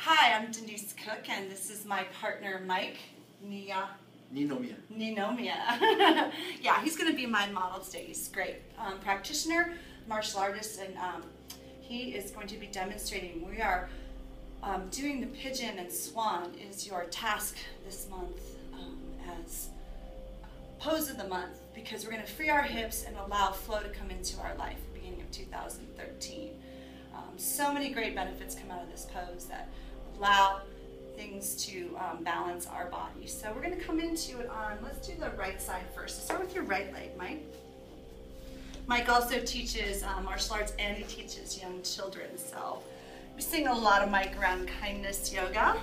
Hi, I'm Denise Cook, and this is my partner, Mike. Ninomia. Yeah, he's going to be my model today. He's a great practitioner, martial artist, and he is going to be demonstrating. We are doing the Pidgeon and Swan is your task this month as pose of the month, because we're going to free our hips and allow flow to come into our life at the beginning of 2013. So many great benefits come out of this pose that allow things to balance our body. So we're going to come into it on, let's do the right side first. So start with your right leg, Mike. Mike also teaches martial arts, and he teaches young children. So we're seeing a lot of Mike around kindness yoga,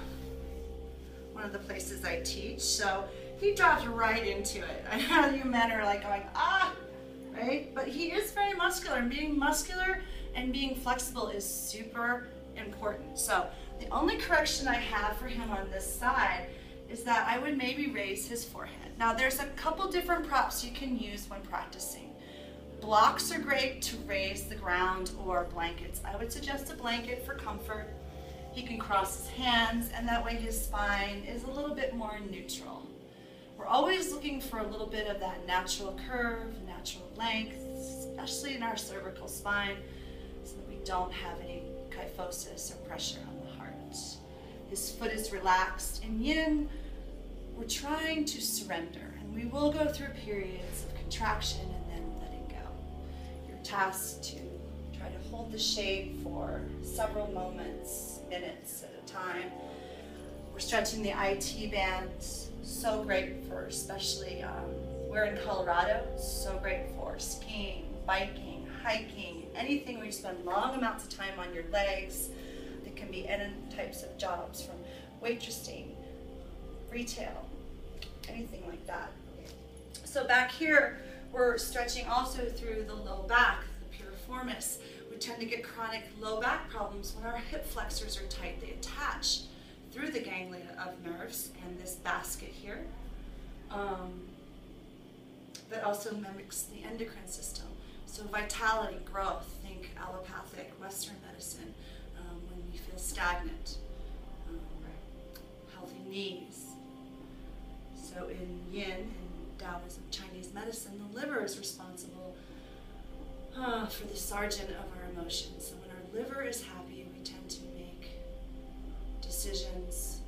one of the places I teach. So he dropped right into it. I know you men are like going, ah, right? But he is very muscular, and being muscular and being flexible is super important. So the only correction I have for him on this side is that I would maybe raise his forehead. Now there's a couple different props you can use when practicing. Blocks are great to raise the ground, or blankets. I would suggest a blanket for comfort. He can cross his hands, and that way his spine is a little bit more neutral. We're always looking for a little bit of that natural curve, natural length, especially in our cervical spine, so that we don't have any kyphosis or pressure on the heart. His foot is relaxed. In yin, we're trying to surrender, and we will go through periods of contraction and then letting go. You're tasked to try to hold the shape for several moments, minutes at a time. We're stretching the IT band, so great for, especially, we're in Colorado, so great for skiing, biking, hiking, anything where you spend long amounts of time on your legs. It can be any types of jobs, from waitressing, retail, anything like that. So back here, we're stretching also through the low back, the piriformis. We tend to get chronic low back problems when our hip flexors are tight. They attach through the ganglia of nerves and this basket here that also mimics the endocrine system. So vitality, growth, think allopathic, Western medicine, when we feel stagnant, healthy knees. So in yin and Taoism, Chinese medicine, the liver is responsible for the sergeant of our emotions. So when our liver is happy, we tend to make decisions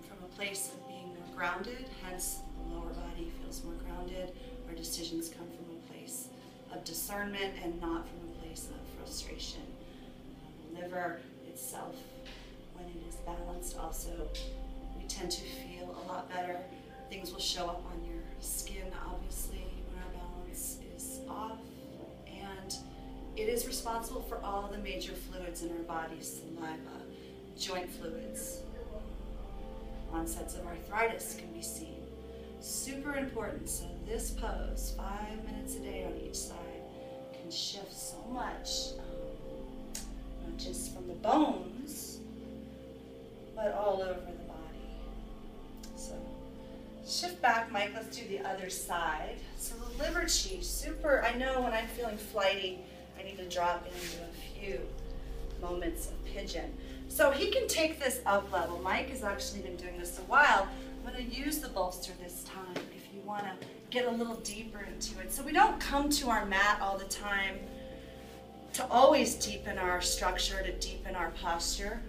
from a place of being more grounded, hence the lower body feels more grounded. Our decisions come from a place of discernment and not from a place of frustration. The liver itself, when it is balanced also, we tend to feel a lot better. Things will show up on your skin, obviously, when our balance is off. And it is responsible for all the major fluids in our bodies: saliva, joint fluids. Onsets of arthritis can be seen. Super important. So this pose, 5 minutes a day on each side, can shift so much, not just from the bones, but all over the body. So shift back, Mike. Let's do the other side. So the liver chi, super. I know when I'm feeling flighty, I need to drop into a few moments of Pidgeon. So he can take this up level. Mike has actually been doing this a while. I'm going to use the bolster this time if you want to get a little deeper into it. So we don't come to our mat all the time to always deepen our structure, to deepen our posture.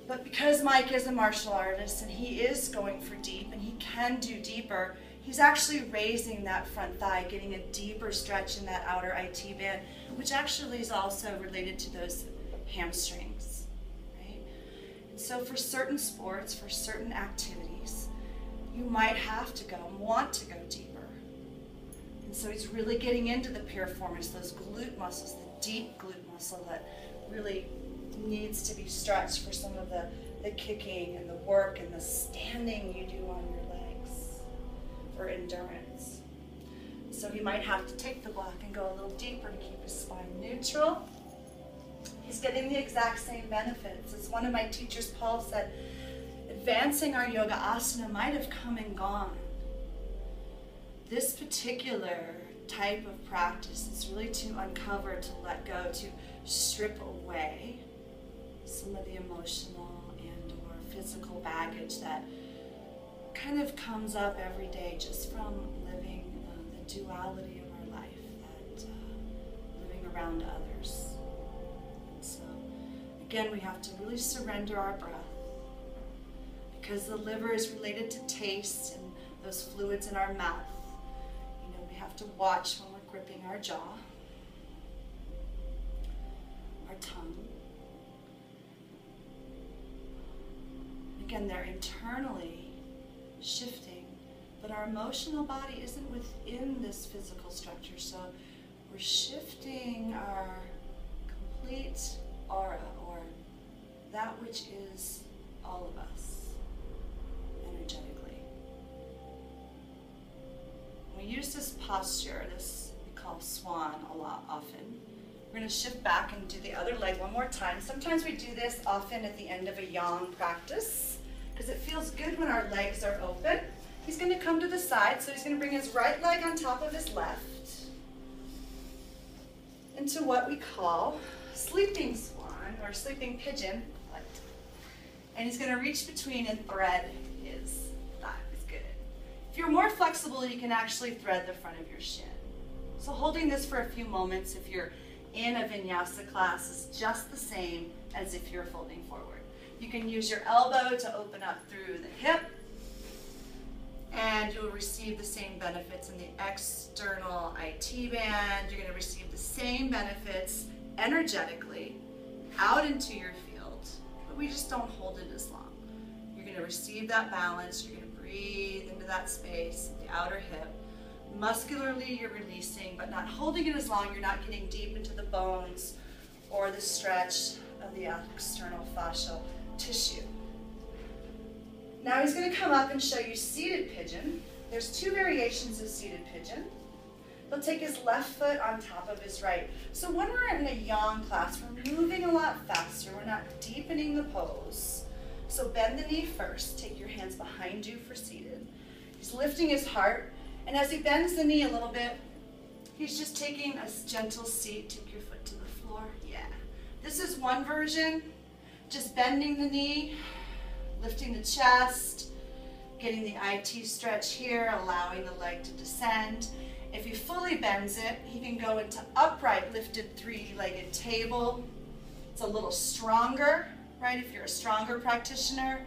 But because Mike is a martial artist and he is going for deep and he can do deeper, he's actually raising that front thigh, getting a deeper stretch in that outer IT band, which actually is also related to those hamstrings, right? And so for certain sports, for certain activities, you might have to go and want to go deeper. And so he's really getting into the piriformis, those glute muscles, the deep glute muscle that really needs to be stretched for some of the kicking and the work and the standing you do on your legs for endurance. So he might have to take the block and go a little deeper to keep his spine neutral. He's getting the exact same benefits. As one of my teachers, Paul, said, advancing our yoga asana might have come and gone. This particular type of practice is really to uncover, to let go, to strip away some of the emotional and or physical baggage that kind of comes up every day just from living the duality of our life, that living around others. And so again, we have to really surrender our breath, because the liver is related to taste and those fluids in our mouth. You know, we have to watch when we're gripping our jaw, our tongue. Again, they're internally shifting, but our emotional body isn't within this physical structure, so we're shifting our complete aura, or that which is all of us, energetically. We use this posture, this we call Swan, a lot often. We're going to shift back and do the other leg one more time. Sometimes we do this often at the end of a yang practice, because it feels good when our legs are open. He's going to come to the side, so he's going to bring his right leg on top of his left into what we call sleeping swan, or sleeping pigeon. And he's going to reach between and thread his thigh. It's good. If you're more flexible, you can actually thread the front of your shin. So holding this for a few moments, if you're in a vinyasa class, is just the same as if you're folding forward. You can use your elbow to open up through the hip, and you'll receive the same benefits in the external IT band. You're going to receive the same benefits energetically out into your field, but we just don't hold it as long. You're going to receive that balance. You're going to breathe into that space, the outer hip. Muscularly, you're releasing, but not holding it as long. You're not getting deep into the bones or the stretch of the external fascial tissue. Now he's going to come up and show you seated pigeon. There's two variations of seated pigeon. He'll take his left foot on top of his right. So when we're in a yang class, we're moving a lot faster. We're not deepening the pose. So bend the knee first. Take your hands behind you for seated. He's lifting his heart. And as he bends the knee a little bit, he's just taking a gentle seat. Take your foot to the floor. Yeah. This is one version. Just bending the knee, lifting the chest, getting the IT stretch here, allowing the leg to descend. If he fully bends it, he can go into upright lifted three-legged table. It's a little stronger, right, if you're a stronger practitioner,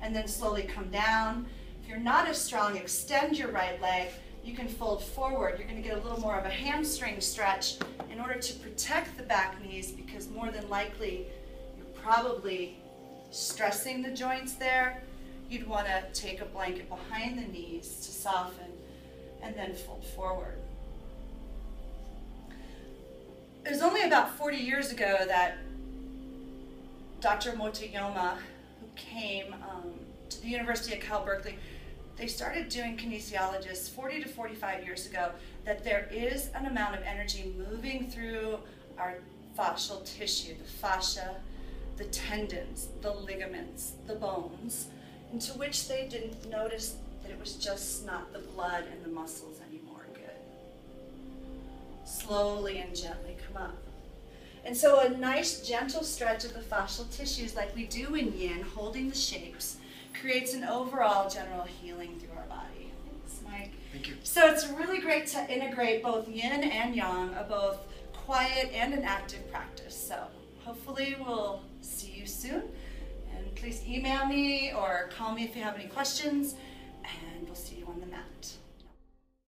and then slowly come down. If you're not as strong, extend your right leg. You can fold forward. You're going to get a little more of a hamstring stretch in order to protect the back knees, because more than likely you're probably stressing the joints there. You'd want to take a blanket behind the knees to soften and then fold forward. It was only about 40 years ago that Dr. Motoyama, who came to the University of Cal Berkeley, they started doing kinesiologists 40 to 45 years ago, that there is an amount of energy moving through our fascial tissue, the fascia, the tendons, the ligaments, the bones, into which they didn't notice that it was just not the blood and the muscles anymore. Good. Slowly and gently come up. And so a nice gentle stretch of the fascial tissues like we do in yin, holding the shapes, creates an overall general healing through our body. Thanks, Mike. Thank you. So it's really great to integrate both yin and yang, both quiet and an active practice. So hopefully we'll see you soon. And please email me or call me if you have any questions, and we'll see you on the mat.